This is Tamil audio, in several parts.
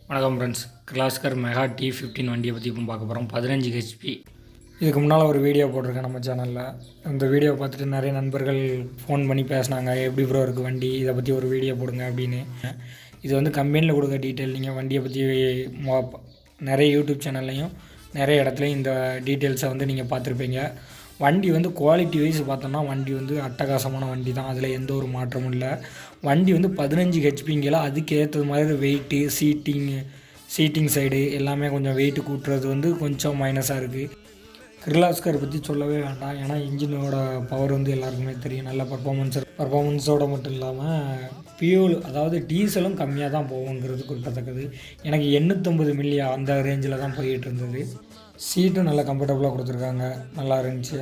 வணக்கம் ஃப்ரெண்ட்ஸ். கிர்லாஸ்கர் மெகா T15 வண்டியை பற்றி இப்போ பார்க்க போகிறோம். 15 ஹெச்பி. இதுக்கு முன்னால் ஒரு வீடியோ போட்டிருக்கேன் நம்ம சேனலில். இந்த வீடியோ பார்த்துட்டு நிறைய நண்பர்கள் ஃபோன் பண்ணி பேசினாங்க, எப்படி ப்ரோ இருக்குது வண்டி, இதை பற்றி ஒரு வீடியோ போடுங்க அப்படின்னு. இது வந்து கம்பெனியில் கொடுக்க டீட்டெயில். நீங்கள் வண்டியை பற்றி நிறைய யூடியூப் சேனல்லையும் நிறைய இடத்துலையும் இந்த டீட்டெயில்ஸை வந்து நீங்கள் பார்த்துருப்பீங்க. வண்டி வந்து குவாலிட்டி வைஸ் பார்த்தோம்னா வண்டி வந்து அட்டகாசமான வண்டி தான், அதில் எந்த ஒரு மாற்றமும் இல்லை. வண்டி வந்து 15 ஹெச்பிங்கில் அதுக்கு ஏற்றது மாதிரி வெயிட்டு, சீட்டிங் சைடு எல்லாமே கொஞ்சம் வெயிட்டு கூட்டுறது வந்து கொஞ்சம் மைனஸாக இருக்குது. கிர்லாஸ்கர் பற்றி சொல்லவே வேண்டாம், ஏன்னா இன்ஜினோட பவர் வந்து எல்லாருக்குமே தெரியும். நல்ல பர்ஃபார்மன்ஸோடு மட்டும் இல்லாமல் ஃபியூல், அதாவது டீசலும் கம்மியாக தான் போகுங்கிறது குறிப்பிடத்தக்கது. எனக்கு 850 மில்லி அந்த ரேஞ்சில் தான் போயிட்டு இருந்தது. சீட்டும் நல்லா கம்ஃபர்டபுளாக கொடுத்துருக்காங்க, நல்லா இருந்துச்சு.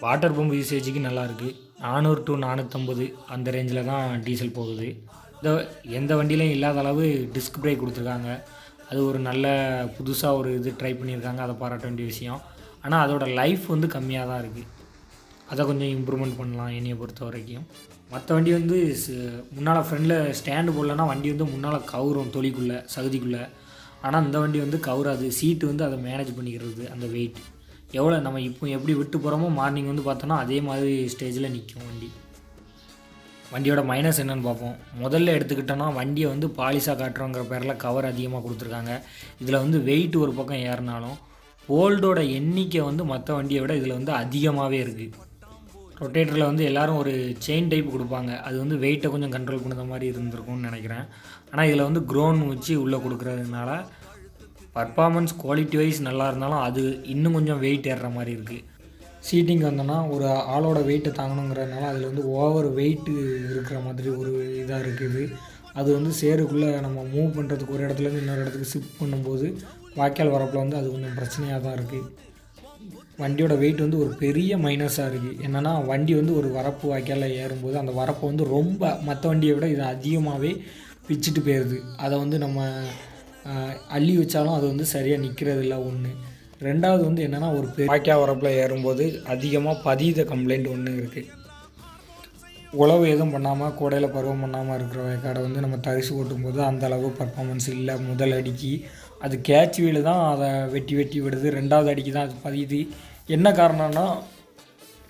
வாட்டர் பம்ப் யூசேஜுக்கு நல்லா இருக்குது. 400 to 450 அந்த ரேஞ்சில் தான் டீசல் போகுது. எந்த வண்டியிலையும் இல்லாத அளவு டிஸ்க் பிரேக் கொடுத்துருக்காங்க. அது ஒரு நல்ல புதுசாக ஒரு இது ட்ரை பண்ணியிருக்காங்க, அதை பாராட்ட வேண்டிய விஷயம். ஆனால் அதோட லைஃப் வந்து கம்மியாக தான் இருக்குது. அதை கொஞ்சம் இம்ப்ரூவ்மெண்ட் பண்ணலாம் என்னையை பொறுத்த வரைக்கும். மற்ற வண்டி வந்து முன்னால் ஃப்ரெண்டில் ஸ்டாண்டு போடலன்னா வண்டி வந்து முன்னால் கவுரும் தொலிக்குள்ளே சகுதிக்குள்ளே. ஆனால் இந்த வண்டி வந்து கவுராது. சீட்டு வந்து அதை மேனேஜ் பண்ணிக்கிறது, அந்த வெயிட் எவ்வளோ நம்ம இப்போ எப்படி விட்டு போகிறோமோ மார்னிங் வந்து பார்த்தோன்னா அதே மாதிரி ஸ்டேஜில் நிற்கும் வண்டி. வண்டியோட மைனஸ் என்னென்னு பார்ப்போம். முதல்ல எடுத்துக்கிட்டோன்னா வண்டியை வந்து பாலிஷாக காட்டுறோங்கிற பேரில் கவர் அதிகமாக கொடுத்துருக்காங்க. இதில் வந்து வெயிட் ஒரு பக்கம் ஏறினாலும் போல்டோட எண்ணிக்கை வந்து மற்ற வண்டியை விட இதில் வந்து அதிகமாகவே இருக்குது. ரொட்டேட்டரில் வந்து எல்லோரும் ஒரு செயின் டைப் கொடுப்பாங்க, அது வந்து வெயிட்டை கொஞ்சம் கண்ட்ரோல் பண்ணுற மாதிரி இருந்திருக்கும்னு நினைக்கிறேன். ஆனால் இதில் வந்து க்ரோன் வச்சு உள்ளே கொடுக்குறதுனால பர்ஃபார்மன்ஸ் குவாலிட்டி வைஸ் நல்லா இருந்தாலும் அது இன்னும் கொஞ்சம் வெயிட் ஏறுற மாதிரி இருக்குது. சீட்டிங் வந்தோன்னா ஒரு ஆளோட வெயிட்டை தாங்கணுங்கிறதுனால அதில் வந்து ஓவர் வெயிட்டு இருக்கிற மாதிரி ஒரு இதாக இருக்குது. அது வந்து சேருக்குள்ளே நம்ம மூவ் பண்ணுறதுக்கு ஒரு இடத்துலேருந்து இன்னொரு இடத்துக்கு ஷிஃப்ட் பண்ணும்போது வாய்க்கால் வரப்பில் வந்து அது கொஞ்சம் பிரச்சனையாக தான் இருக்குது. வண்டியோட வெயிட் வந்து ஒரு பெரிய மைனஸாக இருக்குது. என்னென்னா வண்டி வந்து ஒரு வரப்பு வாய்க்காலில் ஏறும்போது அந்த வரப்பை வந்து ரொம்ப மற்ற வண்டியை விட இது அதிகமாகவே பிச்சுட்டு போயிடுது. அதை வந்து நம்ம அள்ளி வச்சாலும் அது வந்து சரியாக நிற்கிறது இல்லை ஒன்று. ரெண்டாவது வந்து என்னென்னா ஒரு வாய்க்கால் வரப்பில் ஏறும்போது அதிகமாக பதித கம்ப்ளைண்ட் ஒன்று இருக்குது. உழவு எதுவும் பண்ணாமல் கோடையில் பருவம் பண்ணாமல் இருக்கிற வயக்காடை வந்து நம்ம தரிசு ஓட்டும்போது அந்த அளவு பர்ஃபார்மன்ஸ் இல்லை. முதல் அடிக்கு அது கேட்ச் வீல் தான் அதை வெட்டி விடுது. ரெண்டாவது அடிக்கு தான் அது பதியுது. என்ன காரணம்னா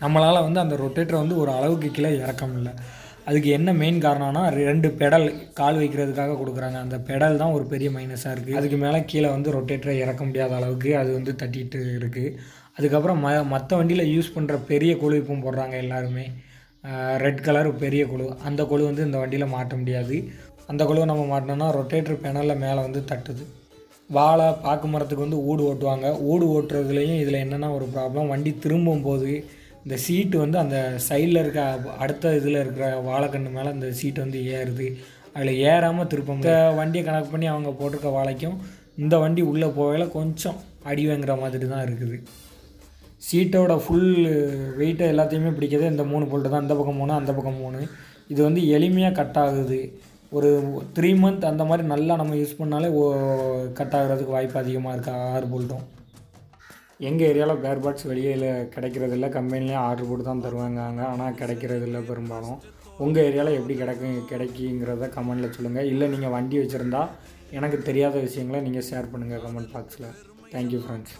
நம்மளால் வந்து அந்த ரொட்டேட்டரை வந்து ஒரு அளவுக்கு கீழே இறக்கம் இல்லை. அதுக்கு என்ன மெயின் காரணம்னா 2 பெடல் கால் வைக்கிறதுக்காக கொடுக்குறாங்க. அந்த பெடல் தான் ஒரு பெரிய மைனஸாக இருக்குது. அதுக்கு மேலே கீழே வந்து ரொட்டேட்டரை இறக்க முடியாத அளவுக்கு அது வந்து தட்டிகிட்டு இருக்குது. அதுக்கப்புறம் மற்ற வண்டியில் யூஸ் பண்ணுற பெரிய குழு இப்போ போடுறாங்க எல்லாருமே, ரெட் கலர் பெரிய குழு. அந்த குழு வந்து இந்த வண்டியில் மாட்ட முடியாது. அந்த குழுவை நம்ம மாட்டினோன்னா ரொட்டேட்டர் பெனலில் மேலே வந்து தட்டுது. வாழை பாக்கு மரத்துக்கு வந்து ஊடு ஓட்டுவாங்க. ஊடு ஓட்டுறதுலேயும் இதில் என்னென்னா ஒரு ப்ராப்ளம், வண்டி திரும்பும்போது இந்த சீட்டு வந்து அந்த சைடில் இருக்க அடுத்த இதில் இருக்கிற வாழைக்கன்று மேலே இந்த சீட்டு வந்து ஏறுது. அதில் ஏறாமல் திருப்பம். இந்த வண்டியை கனெக்ட் பண்ணி அவங்க போட்டிருக்க வாழைக்கும் இந்த வண்டி உள்ளே போகையில் கொஞ்சம் அடி வாங்குற மாதிரி தான் இருக்குது. சீட்டோட ஃபுல் வெயிட்டை எல்லாத்தையுமே பிடிக்கிறது இந்த 3 போல்ட்டு தான். இந்த பக்கம் 3, அந்த பக்கம் 3. இது வந்து எளிமையாக கட் ஆகுது. ஒரு 3 மந்த் அந்த மாதிரி நல்லா நம்ம யூஸ் பண்ணாலே கட் ஆகிறதுக்கு வாய்ப்பு அதிகமாக இருக்குது 6 போல்ட்டும். எங்கள் ஏரியாவில் பேர் பார்ட்ஸ் வெளியில் கிடைக்கிறதில்ல, கம்பெனிலேயே ஆர்டர் போட்டு தான் தருவாங்க. ஆனால் கிடைக்கிறதில்ல பெரும்பாலும். உங்கள் ஏரியாவில் எப்படி கிடைக்குங்கிறத கமெண்டில் சொல்லுங்கள். இல்லை நீங்கள் வண்டி வச்சுருந்தா எனக்கு தெரியாத விஷயங்களை நீங்கள் ஷேர் பண்ணுங்கள் கமெண்ட் பாக்ஸில். Thank you friends.